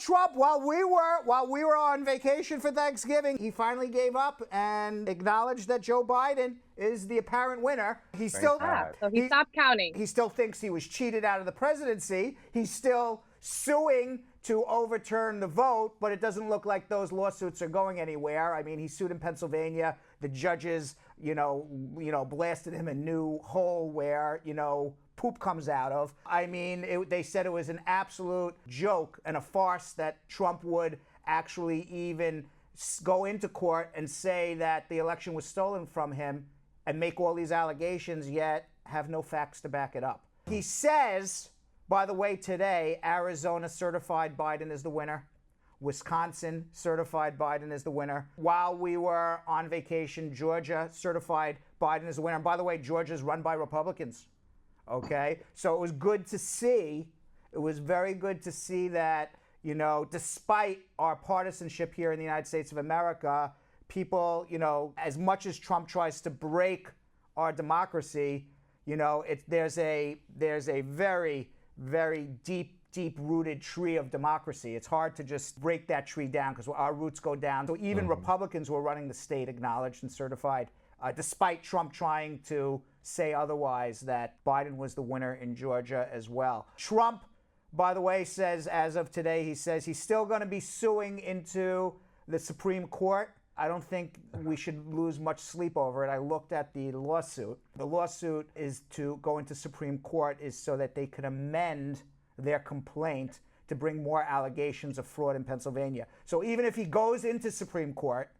Trump, while we were on vacation for Thanksgiving, he finally gave up and acknowledged that Joe Biden is the apparent winner. So he stopped counting. He still thinks he was cheated out of the presidency. He's still suing to overturn the vote, but it doesn't look like those lawsuits are going anywhere. I mean, he sued in Pennsylvania. The judges, blasted him a new hole where, poop comes out of. I mean, they said it was an absolute joke and a farce that Trump would actually even go into court and say that the election was stolen from him and make all these allegations, yet have no facts to back it up. He says, by the way, today, Arizona certified Biden as the winner. Wisconsin certified Biden as the winner. While we were on vacation, Georgia certified Biden as the winner. And by the way, Georgia's run by Republicans. Okay? So it was good to see. It was very good to see that, despite our partisanship here in the United States of America, people, as much as Trump tries to break our democracy, there's a very, very deep-rooted tree of democracy. It's hard to just break that tree down because our roots go down. So even Republicans who are running the state acknowledged and certified, despite Trump trying to say otherwise, that Biden was the winner in Georgia as well. Trump, by the way, says, as of today, he says he's still going to be suing into the Supreme Court. I don't think we should lose much sleep over it. I looked at the lawsuit. The lawsuit is to go into Supreme Court is so that they can amend their complaint to bring more allegations of fraud in Pennsylvania. So even if he goes into Supreme Court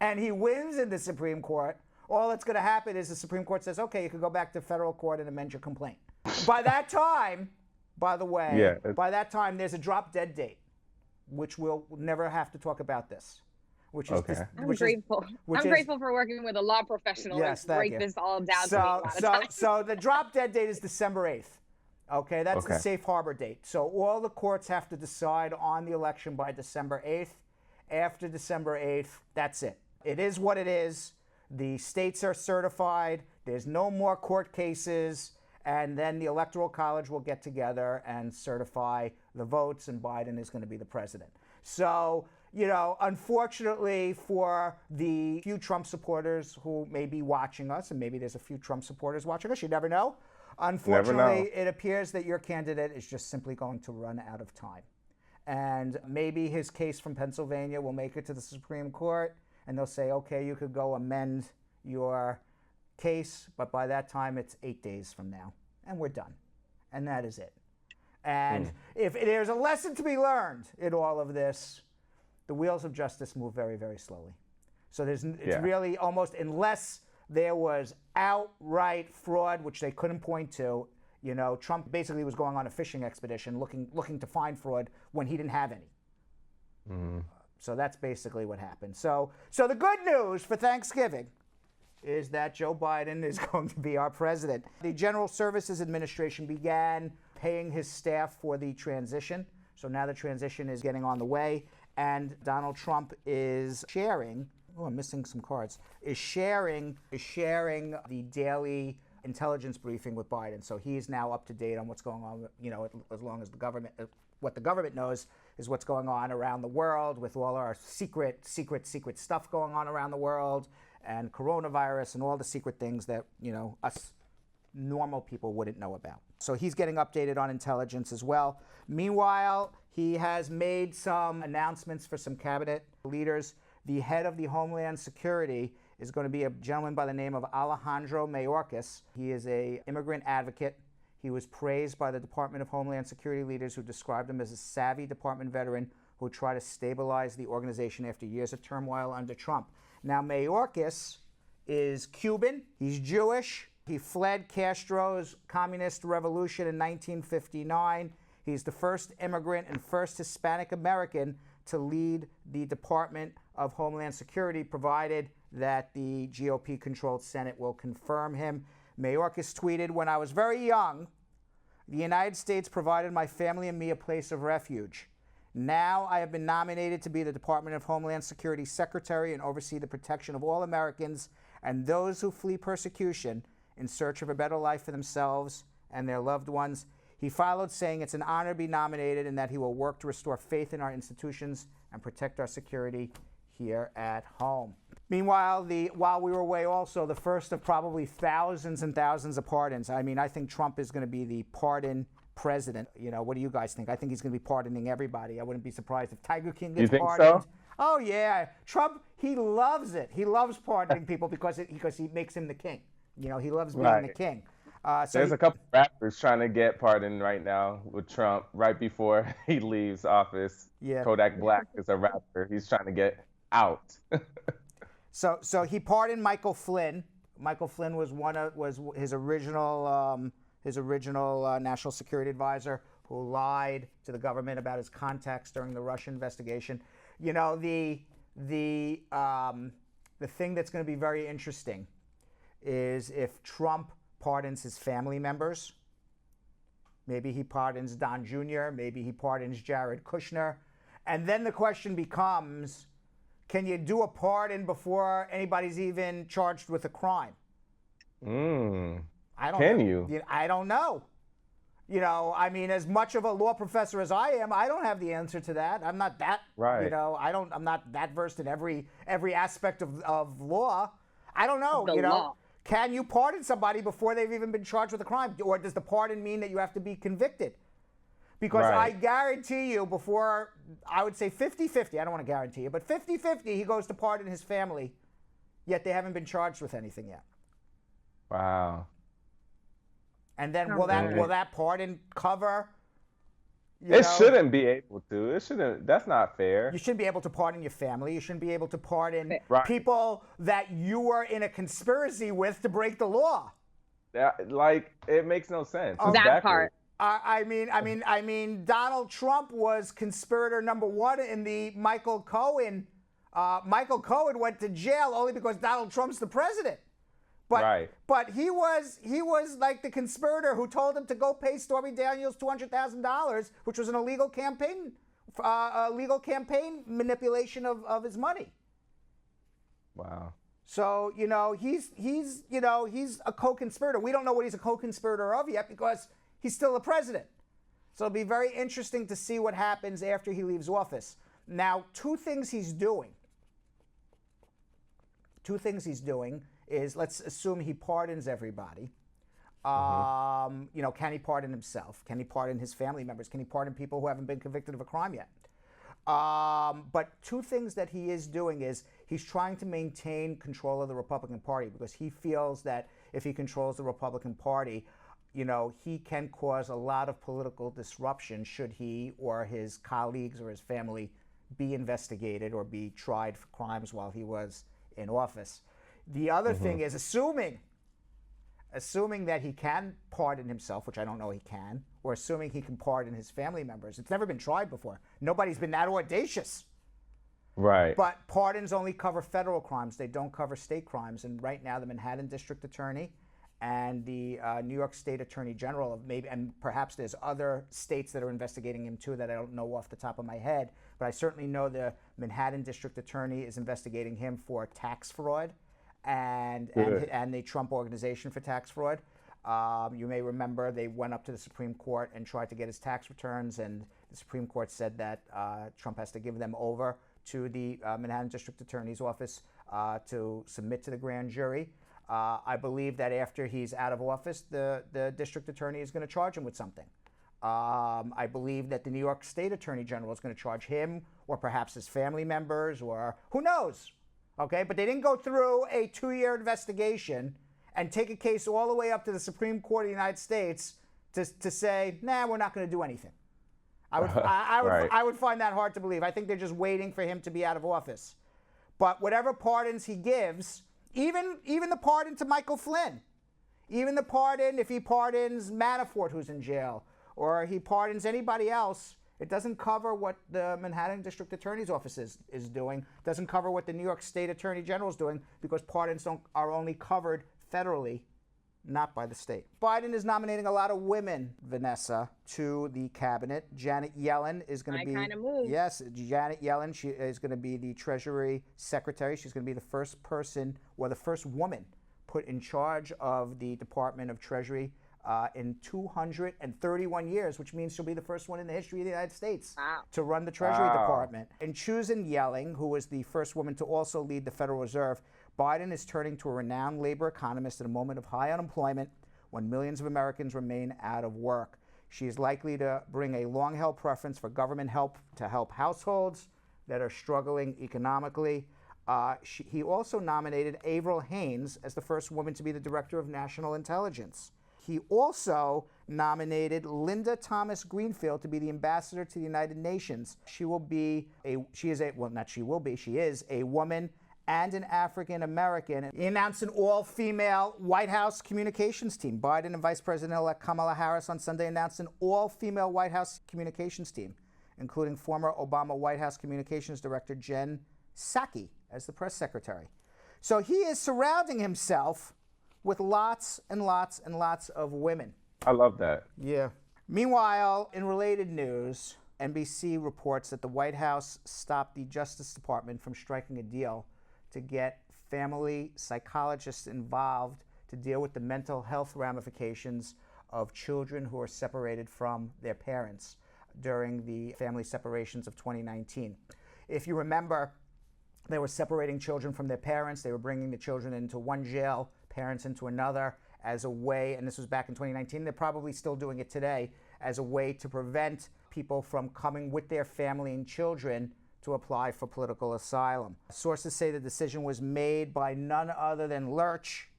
and he wins in the Supreme Court, all that's going to happen is the Supreme Court says, okay, you can go back to federal court and amend your complaint. By that time, by the way, by that time, there's a drop-dead date, which we'll never have to talk about this. Which is okay. I'm grateful. I'm grateful for working with a law professional to break this all down. So the drop-dead date is December 8th. Okay, that's the safe harbor date. So all the courts have to decide on the election by December 8th. After December 8th, that's it. It is what it is. The states are certified. There's no more court cases. And then the Electoral College will get together and certify the votes, and Biden is going to be the president. So, unfortunately for the few Trump supporters who may be watching us, and maybe there's a few Trump supporters watching us, you never know. Unfortunately, it appears that your candidate is just simply going to run out of time. And maybe his case from Pennsylvania will make it to the Supreme Court, and they'll say, okay, you could go amend your case, but by that time, it's 8 days from now, and we're done. And that is it. And if there's a lesson to be learned in all of this, the wheels of justice move very, very slowly. So it's really almost, unless there was outright fraud, which they couldn't point to, Trump basically was going on a fishing expedition looking to find fraud when he didn't have any. So that's basically what happened. So the good news for Thanksgiving is that Joe Biden is going to be our president. The General Services Administration began paying his staff for the transition. So now the transition is getting on the way. And Donald Trump is sharing, I'm missing some cards, is sharing the daily intelligence briefing with Biden. So he's now up to date on what's going on, as long as the government, what the government knows is what's going on around the world with all our secret stuff going on around the world, and coronavirus and all the secret things that, us normal people wouldn't know about. So he's getting updated on intelligence as well. Meanwhile, he has made some announcements for some cabinet leaders. The head of the Homeland Security is going to be a gentleman by the name of Alejandro Mayorkas. He is an immigrant advocate. He was praised by the Department of Homeland Security leaders who described him as a savvy department veteran who would try to stabilize the organization after years of turmoil under Trump. Now, Mayorkas is Cuban. He's Jewish. He fled Castro's communist revolution in 1959. He's the first immigrant and first Hispanic American to lead the Department of Homeland Security, provided that the GOP-controlled Senate will confirm him. Mayorkas tweeted, "When I was very young, the United States provided my family and me a place of refuge. Now I have been nominated to be the Department of Homeland Security Secretary and oversee the protection of all Americans and those who flee persecution in search of a better life for themselves and their loved ones." He followed saying it's an honor to be nominated and that he will work to restore faith in our institutions and protect our security here at home. Meanwhile, while we were away also, the first of probably thousands and thousands of pardons. I mean, I think Trump is going to be the pardon president. You know, what do you guys think? I think he's going to be pardoning everybody. I wouldn't be surprised if Tiger King gets pardoned. You think so? Oh, yeah. Trump, he loves it. He loves pardoning people because he makes him the king. You know, he loves being the king. There's a couple of rappers trying to get pardoned right now with Trump right before he leaves office. Yeah. Kodak Black is a rapper. He's trying to get out. So he pardoned Michael Flynn. Michael Flynn was his original national security advisor who lied to the government about his contacts during the Russia investigation. You know, the thing that's going to be very interesting is if Trump pardons his family members. Maybe he pardons Don Jr., maybe he pardons Jared Kushner. And then the question becomes, can you do a pardon before anybody's even charged with a crime? I don't know. You know, I mean, as much of a law professor as I am, I don't have the answer to that. I'm not that, you know, I'm not that versed in every aspect of law. I don't know, you know. Law. Can you pardon somebody before they've even been charged with a crime? Or does the pardon mean that you have to be convicted? Because I guarantee you before, I would say 50-50, I don't want to guarantee you, but 50-50 he goes to pardon his family, yet they haven't been charged with anything yet. Wow. And then will that pardon cover? It shouldn't be able to. It shouldn't. That's not fair. You shouldn't be able to pardon your family. You shouldn't be able to pardon people that you were in a conspiracy with to break the law. Like, it makes no sense. That part. I mean, Donald Trump was conspirator number one in the Michael Cohen. Michael Cohen went to jail only because Donald Trump's the president. But he was like the conspirator who told him to go pay Stormy Daniels $200,000, which was an illegal campaign manipulation of his money. Wow. So, you know, he's a co-conspirator. We don't know what he's a co-conspirator of yet because he's still the president. So it'll be very interesting to see what happens after he leaves office. Now, two things he's doing is, let's assume he pardons everybody. You know, can he pardon himself? Can he pardon his family members? Can he pardon people who haven't been convicted of a crime yet? But two things that he is doing is he's trying to maintain control of the Republican Party because he feels that if he controls the Republican Party, you know, he can cause a lot of political disruption should he or his colleagues or his family be investigated or be tried for crimes while he was in office. The other thing is assuming that he can pardon himself, which I don't know he can, or assuming he can pardon his family members. It's never been tried before. Nobody's been that audacious. Right. But pardons only cover federal crimes. They don't cover state crimes. And right now, the Manhattan District Attorney and the New York State Attorney General, and perhaps there's other states that are investigating him too that I don't know off the top of my head, but I certainly know the Manhattan District Attorney is investigating him for tax fraud and the Trump Organization for Tax Fraud. You may remember they went up to the Supreme Court and tried to get his tax returns, and the Supreme Court said that Trump has to give them over to the Manhattan District Attorney's office to submit to the grand jury. I believe that after he's out of office, the district attorney is going to charge him with something. I believe that the New York State Attorney General is going to charge him or perhaps his family members or who knows. Okay, but they didn't go through a 2-year investigation and take a case all the way up to the Supreme Court of the United States to say, nah, we're not going to do anything. I would find that hard to believe. I think they're just waiting for him to be out of office. But whatever pardons he gives, even the pardon to Michael Flynn, even the pardon if he pardons Manafort who's in jail, or he pardons anybody else, it doesn't cover what the Manhattan District Attorney's Office is doing. It doesn't cover what the New York State Attorney General is doing because pardons are only covered federally, not by the state. Biden is nominating a lot of women, Vanessa, to the cabinet. Janet Yellen is going to be... kind of move. Yes, Janet Yellen, she is going to be the Treasury Secretary. She's going to be the first person or the first woman put in charge of the Department of Treasury in 231 years, which means she'll be the first one in the history of the United States to run the Treasury Department. In choosing Yellen, who was the first woman to also lead the Federal Reserve, Biden is turning to a renowned labor economist at a moment of high unemployment when millions of Americans remain out of work. She is likely to bring a long-held preference for government help to help households that are struggling economically. He also nominated Avril Haines as the first woman to be the Director of National Intelligence. He also nominated Linda Thomas Greenfield to be the ambassador to the United Nations. She is a woman and an African American. He announced an all-female White House communications team. Biden and Vice President-elect Kamala Harris on Sunday announced an all-female White House communications team, including former Obama White House Communications Director Jen Psaki as the press secretary. So he is surrounding himself with lots and lots and lots of women. I love that. Yeah. Meanwhile, in related news, NBC reports that the White House stopped the Justice Department from striking a deal to get family psychologists involved to deal with the mental health ramifications of children who are separated from their parents during the family separations of 2019. If you remember, they were separating children from their parents. They were bringing the children into one jail, parents into another, as a way, and this was back in 2019, they're probably still doing it today, as a way to prevent people from coming with their family and children to apply for political asylum. Sources say the decision was made by none other than Lurch.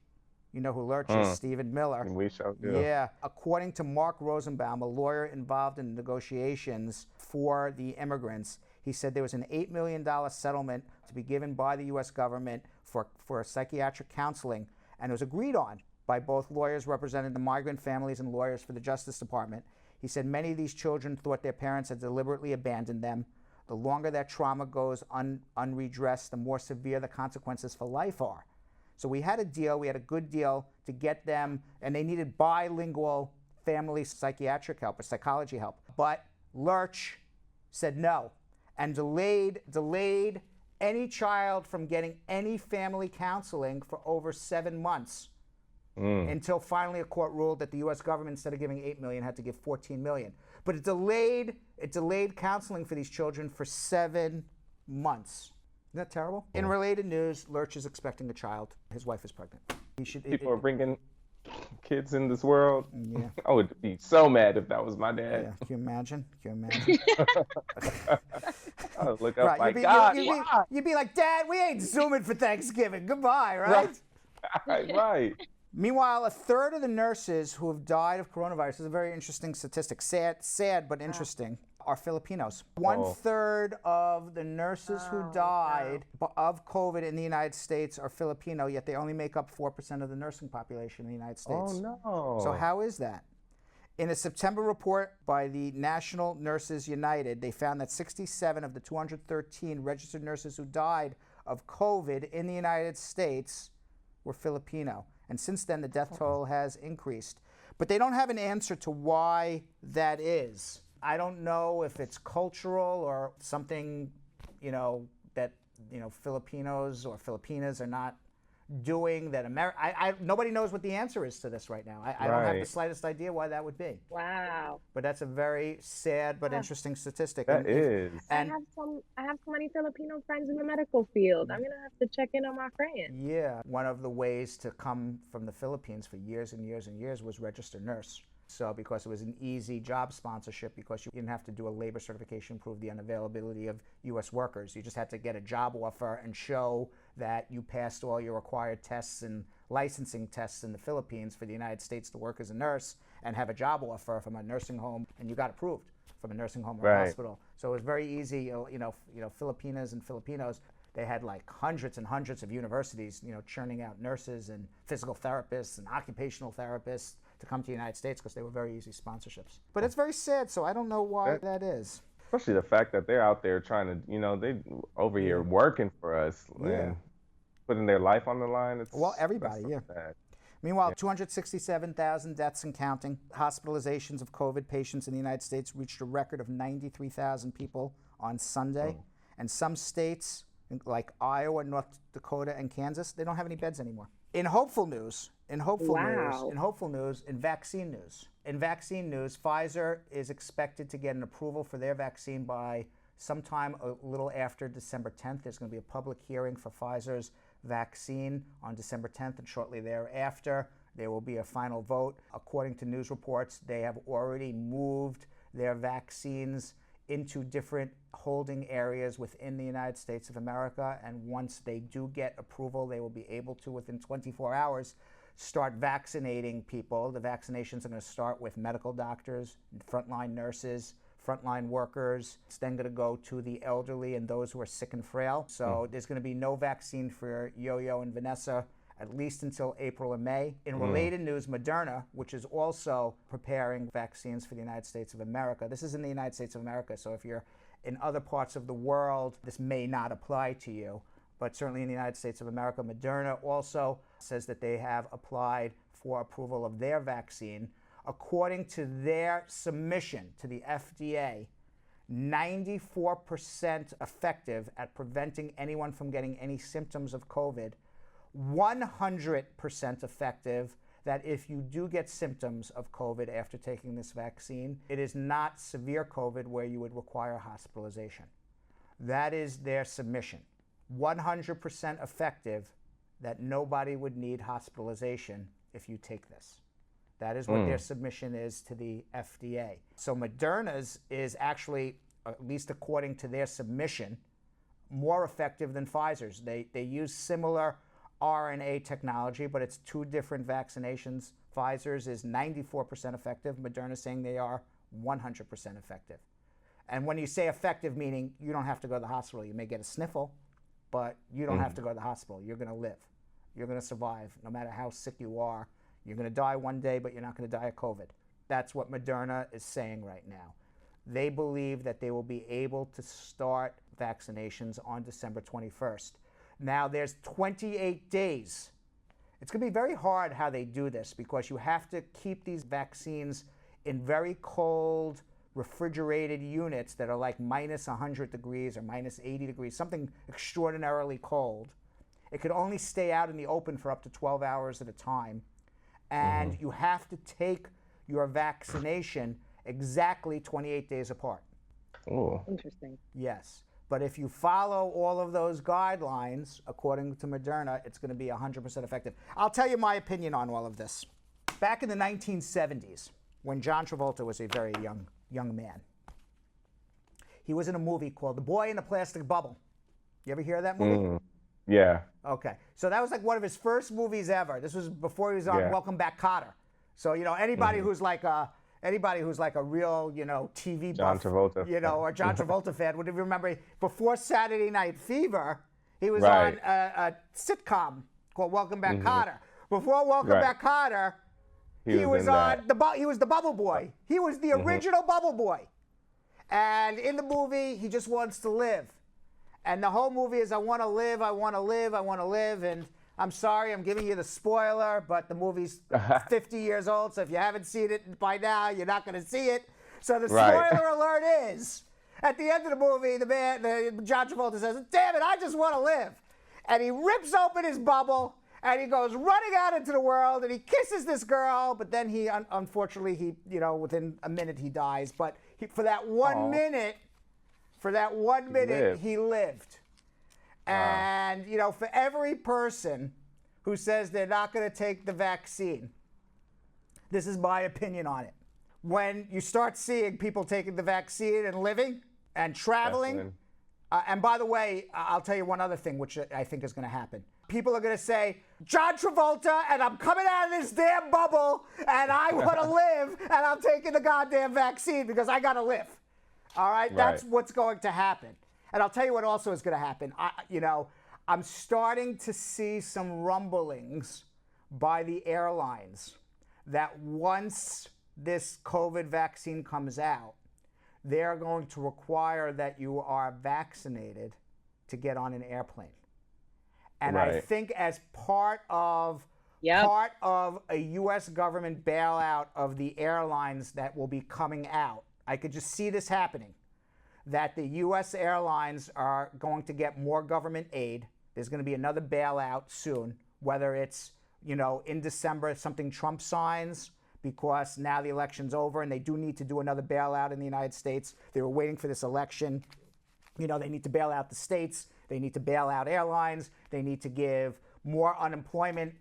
You know who Lurch is, Stephen Miller. We shall do. Yeah. According to Mark Rosenbaum, a lawyer involved in negotiations for the immigrants, he said there was an $8 million settlement to be given by the U.S. government for psychiatric counseling, and it was agreed on by both lawyers representing the migrant families and lawyers for the Justice Department. He said many of these children thought their parents had deliberately abandoned them. The longer that trauma goes unredressed, the more severe the consequences for life are. So we had a deal, we had a good deal to get them, and they needed bilingual family psychiatric help or psychology help. But Lurch said no and delayed any child from getting any family counseling for over 7 months until finally a court ruled that the U.S. government, instead of giving $8 million, had to give $14 million. But it delayed counseling for these children for 7 months. Isn't that terrible? In related news, Lurch is expecting a child. His wife is pregnant. People are bringing kids in this world. Yeah. I would be so mad if that was my dad. Yeah. Can you imagine? I would look up right. God. You'd be like, Dad, we ain't Zooming for Thanksgiving. Goodbye, right? Right. Meanwhile, a third of the nurses who have died of coronavirus, is a very interesting statistic, sad but interesting, are Filipinos. 1/3 of the nurses who died of COVID in the United States are Filipino, yet they only make up 4% of the nursing population in the United States. Oh, no. So how is that? In a September report by the National Nurses United, they found that 67 of the 213 registered nurses who died of COVID in the United States were Filipino. And since then, the death toll has increased. But they don't have an answer to why that is. I don't know if it's cultural or something, that, Filipinos or Filipinas are not doing that. Nobody knows what the answer is to this right now. I don't have the slightest idea why that would be. Wow. But that's a very sad but interesting statistic. That is. I have so many Filipino friends in the medical field. I'm gonna have to check in on my friends. Yeah. One of the ways to come from the Philippines for years and years and years was register nurse. So because it was an easy job sponsorship, because you didn't have to do a labor certification, prove the unavailability of U.S. workers. You just had to get a job offer and show that you passed all your required tests and licensing tests in the Philippines for the United States to work as a nurse and have a job offer from a nursing home, and you got approved from a nursing home or a hospital. So it was very easy. Filipinas and Filipinos, they had like hundreds and hundreds of universities, churning out nurses and physical therapists and occupational therapists to come to the United States because they were very easy sponsorships. But it's very sad, so I don't know why that is. Especially the fact that they're out there trying to, they over here working for us and putting their life on the line. Everybody, sad. Meanwhile, 267,000 deaths and counting. Hospitalizations of COVID patients in the United States reached a record of 93,000 people on Sunday. And some states, like Iowa, North Dakota, and Kansas, they don't have any beds anymore. In hopeful news, In hopeful Wow. news, in vaccine news. In vaccine news, Pfizer is expected to get an approval for their vaccine by sometime a little after December 10th. There's going to be a public hearing for Pfizer's vaccine on December 10th, and shortly thereafter, there will be a final vote. According to news reports, they have already moved their vaccines into different holding areas within the United States of America, and once they do get approval, they will be able to, within 24 hours, start vaccinating people. The vaccinations are going to start with medical doctors, frontline nurses, frontline workers. It's then going to go to the elderly and those who are sick and frail. So there's going to be no vaccine for Yo-Yo and Vanessa, at least until April or May. In related news, Moderna, which is also preparing vaccines for the United States of America. This is in the United States of America, so if you're in other parts of the world, this may not apply to you. But certainly in the United States of America, Moderna also says that they have applied for approval of their vaccine. According to their submission to the FDA, 94% effective at preventing anyone from getting any symptoms of COVID, 100% effective that if you do get symptoms of COVID after taking this vaccine, it is not severe COVID where you would require hospitalization. That is their submission. 100% effective that nobody would need hospitalization if you take this. That is what their submission is to the FDA. So Moderna's is actually, at least according to their submission, more effective than Pfizer's. They use similar RNA technology, but it's two different vaccinations. Pfizer's is 94% effective. Moderna's saying they are 100% effective. And when you say effective, meaning you don't have to go to the hospital. You may get a sniffle, but you don't have to go to the hospital. You're going to live. You're going to survive. No matter how sick you are, you're going to die one day, but you're not going to die of COVID. That's what Moderna is saying right now. They believe that they will be able to start vaccinations on December 21st. Now, there's 28 days. It's going to be very hard how they do this because you have to keep these vaccines in very cold, refrigerated units that are like minus 100 degrees or minus 80 degrees, something extraordinarily cold. It could only stay out in the open for up to 12 hours at a time. And you have to take your vaccination exactly 28 days apart. Oh. Interesting. Yes. But if you follow all of those guidelines, according to Moderna, it's going to be 100% effective. I'll tell you my opinion on all of this. Back in the 1970s, when John Travolta was a very young man, he was in a movie called The Boy in the Plastic Bubble. You ever hear of that movie? Yeah. Okay. So that was like one of his first movies ever. This was before he was on Welcome Back, Kotter. So, you know, anybody who's like a real, you know, TV John buff, Travolta, you know, or John Travolta fan would remember before Saturday Night Fever, he was on a sitcom called Welcome Back, Kotter. Before Welcome Back, Kotter, he was the Bubble Boy. He was the original Bubble Boy. And in the movie, he just wants to live. And the whole movie is, I want to live, I want to live, I want to live. And I'm sorry, I'm giving you the spoiler, but the movie's 50 years old, so if you haven't seen it by now, you're not going to see it. So the spoiler alert is, at the end of the movie, John Travolta says, damn it, I just want to live. And he rips open his bubble, and he goes running out into the world, and he kisses this girl, but then he, unfortunately, within a minute he dies. But for that 1 minute, he lived. And, you know, for every person who says they're not going to take the vaccine, this is my opinion on it. When you start seeing people taking the vaccine and living and traveling, and by the way, I'll tell you one other thing which I think is going to happen. People are going to say, John Travolta, and I'm coming out of this damn bubble, and I want to live, and I'm taking the goddamn vaccine because I got to live. All right? That's what's going to happen. And I'll tell you what also is going to happen. I'm starting to see some rumblings by the airlines that once this COVID vaccine comes out, they're going to require that you are vaccinated to get on an airplane. And I think as part of a U.S. government bailout of the airlines that will be coming out, I could just see this happening, that the U.S. airlines are going to get more government aid. There's going to be another bailout soon, whether it's in December, something Trump signs, because now the election's over and they do need to do another bailout in the United States. They were waiting for this election. They need to bail out the states. They need to bail out airlines. They need to give more unemployment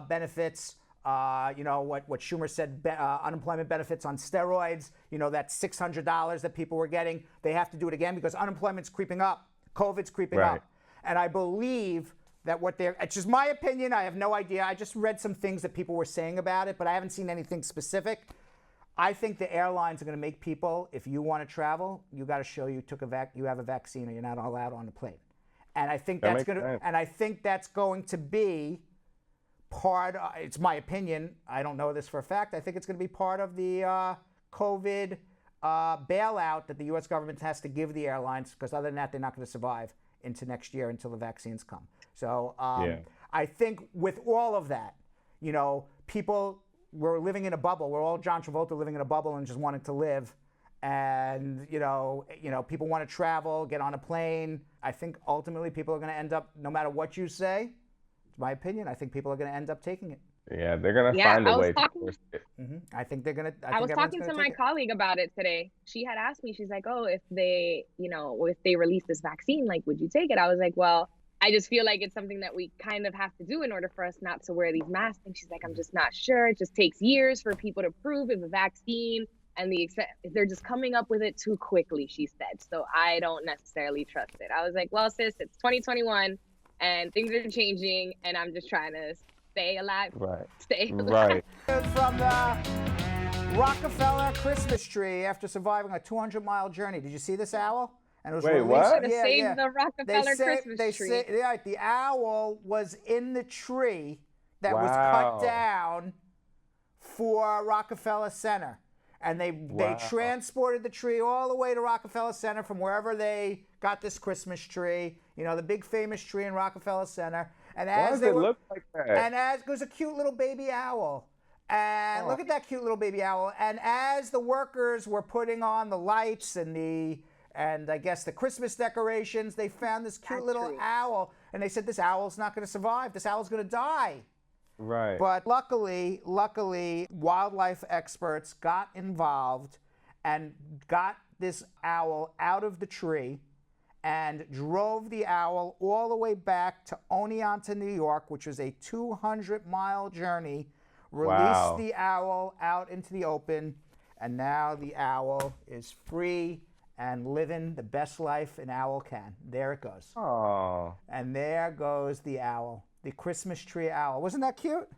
benefits. What Schumer said, unemployment benefits on steroids. That $600 that people were getting. They have to do it again because unemployment's creeping up. COVID's creeping up. And I believe that it's just my opinion. I have no idea. I just read some things that people were saying about it, but I haven't seen anything specific. I think the airlines are going to make people, if you want to travel, you got to show you have a vaccine or you're not allowed on the plane. And I think that's going to be it's my opinion. I don't know this for a fact. I think it's going to be part of the COVID bailout that the U.S. government has to give the airlines, because other than that, they're not going to survive into next year until the vaccines come. So I think with all of that, people were living in a bubble. We're all John Travolta living in a bubble and just wanting to live. And, people want to travel, get on a plane. I think ultimately people are going to end up, no matter what you say, it's my opinion, I think people are going to end up taking it. Yeah, they're going to find a way to force it. I think they're going to. I was talking to my colleague about it today. She had asked me, she's like, oh, if they release this vaccine, like, would you take it? I was like, well, I just feel like it's something that we kind of have to do in order for us not to wear these masks. And she's like, I'm just not sure. It just takes years for people to prove if a vaccine and they're just coming up with it too quickly, she said. So I don't necessarily trust it. I was like, well, sis, it's 2021 and things are changing and I'm just trying to stay alive. Right. Stay alive. Right. From the Rockefeller Christmas tree after surviving a 200-mile journey. Did you see this owl? And it was Wait, what? Should have saved the Rockefeller Christmas tree. The owl was in the tree that was cut down for Rockefeller Center. And they transported the tree all the way to Rockefeller Center from wherever they got this Christmas tree, the big famous tree in Rockefeller Center. And Why does it look like that? And as it was a cute little baby owl. And look at that cute little baby owl. And as the workers were putting on the lights and I guess the Christmas decorations, they found this cute little owl. And they said, this owl's not going to survive. This owl's going to die. Right. But luckily, wildlife experts got involved and got this owl out of the tree and drove the owl all the way back to Oneonta, New York, which was a 200-mile journey, released the owl out into the open, and now the owl is free and living the best life an owl can. There it goes. Oh. And there goes the owl. The Christmas tree owl. Wasn't that cute?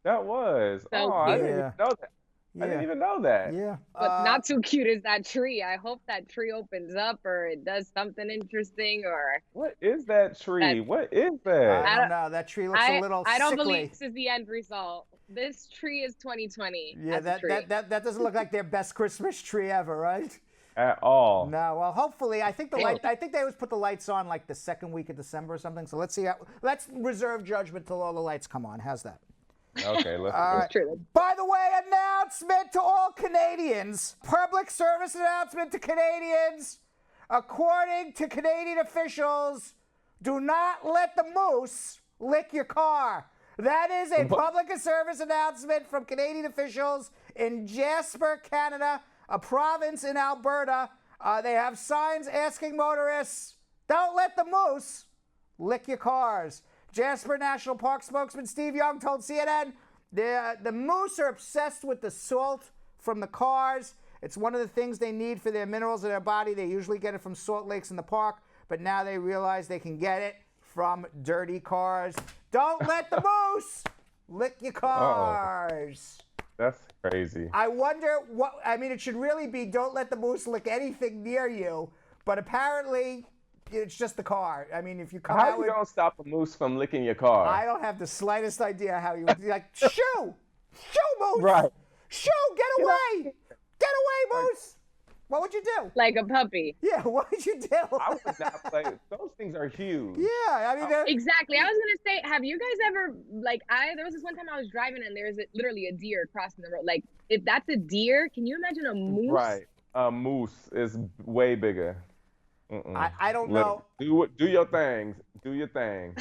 That was. So cute. I didn't even know that. Yeah. I didn't even know that. Yeah. But not too cute is that tree. I hope that tree opens up or it does something interesting or... What is that tree? What is that? I don't know. That tree looks a little sickly. I don't believe this is the end result. This tree is 2020. Yeah, that doesn't look like their best Christmas tree ever, right? At all. No, well, hopefully, I think I think they always put the lights on like the second week of December or something. So let's reserve judgment till all the lights come on. How's that? Okay, let's By the way, announcement to all Canadians. Public service announcement to Canadians. According to Canadian officials, do not let the moose lick your car. That is a public service announcement from Canadian officials in Jasper, Canada, a province in Alberta. They have signs asking motorists, don't let the moose lick your cars. Jasper National Park spokesman Steve Young told CNN the moose are obsessed with the salt from the cars. It's one of the things they need for their minerals in their body. They usually get it from salt lakes in the park, but now they realize they can get it from dirty cars. Don't let the moose lick your cars. That's crazy. I wonder it should really be don't let the moose lick anything near you, but apparently it's just the car. I mean, if you come How you don't stop a moose from licking your car? I don't have the slightest idea how you would be like, shoo, moose. Right. Shoo, get away. Get away, moose. What would you do? Like a puppy. Yeah, what would you do? I would not play. Those things are huge. Yeah, I mean, exactly. I was gonna say, have you guys ever there was this one time I was driving and there's literally a deer crossing the road. Like, if that's a deer, can you imagine a moose? Right. A moose is way bigger. I don't know. Do your things. Do your thing.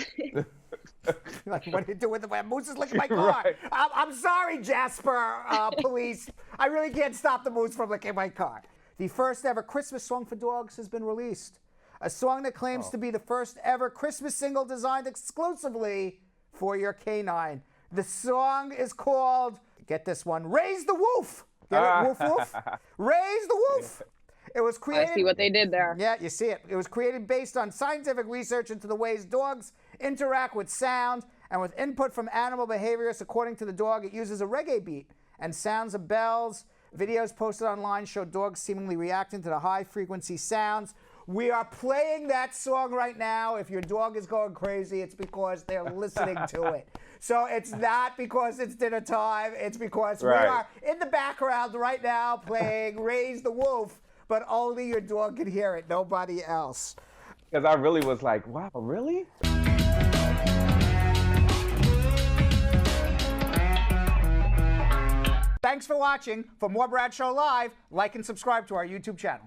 Like, what do you do with the moose is licking my car? Right. I'm sorry, Jasper, police. I really can't stop the moose from licking my car. The first ever Christmas song for dogs has been released. A song that claims to be the first ever Christmas single designed exclusively for your canine. The song is called, get this one, Raise the Woof. Get it? Woof, woof. Raise the Woof. It was created. I see what they did there. Yeah, you see it. It was created based on scientific research into the ways dogs interact with sound and with input from animal behaviorists. According to the dog, it uses a reggae beat and sounds of bells. Videos posted online show dogs seemingly reacting to the high-frequency sounds. We are playing that song right now. If your dog is going crazy, it's because they're listening to it. So it's not because it's dinner time. It's because we are in the background right now playing Raise the Woof, but only your dog can hear it, nobody else. Because I really was like, wow, really? Thanks for watching. For more Bradshaw Live, like and subscribe to our YouTube channel.